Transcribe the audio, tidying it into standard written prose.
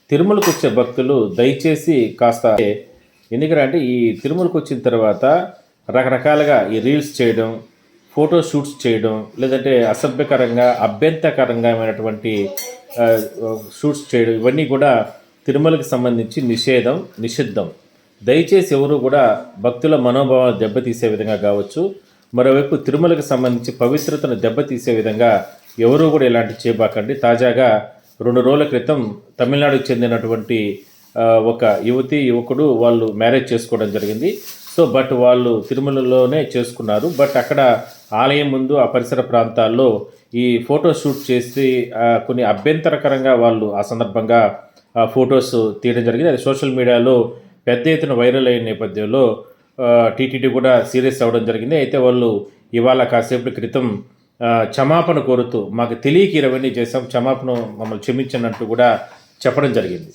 తిరుమలకు వచ్చే భక్తులు దయచేసి కాస్త ఎందుకంటే ఈ తిరుమలకు వచ్చిన తర్వాత రకరకాలుగా ఈ రీల్స్ చేయడం, ఫోటో షూట్స్ చేయడం, లేదంటే అసభ్యకరంగా అభ్యంతరకరంగామైనటువంటి షూట్స్ చేయడం, ఇవన్నీ కూడా తిరుమలకి సంబంధించి నిషిద్ధం. దయచేసి ఎవరు కూడా భక్తుల మనోభావాలు దెబ్బతీసే విధంగా కావచ్చు, మరోవైపు తిరుమలకు సంబంధించి పవిత్రతను దెబ్బతీసే విధంగా ఎవరూ కూడా ఇలాంటి చేయబాకండి. తాజాగా 2 రోజుల క్రితం తమిళనాడుకు చెందినటువంటి ఒక యువకుడు వాళ్ళు మ్యారేజ్ చేసుకోవడం జరిగింది. బట్ వాళ్ళు తిరుమలలోనే చేసుకున్నారు. బట్ అక్కడ ఆలయం ముందు ఆ పరిసర ప్రాంతాల్లో ఈ ఫోటో షూట్ చేసి కొన్ని అభ్యంతరకరంగా వాళ్ళు ఆ సందర్భంగా ఫొటోస్ తీయడం జరిగింది. అది సోషల్ మీడియాలో పెద్ద ఎత్తున వైరల్ అయిన నేపథ్యంలో టీటీడీ కూడా సీరియస్ అవ్వడం జరిగింది. అయితే వాళ్ళు ఇవాళ కాసేపటి క్రితం క్షమాపణ కోరుతూ మాకు తెలియక ఇవన్నీ చేసాం, క్షమాపణ మమ్మల్ని క్షమించనంటూ కూడా చెప్పడం జరిగింది.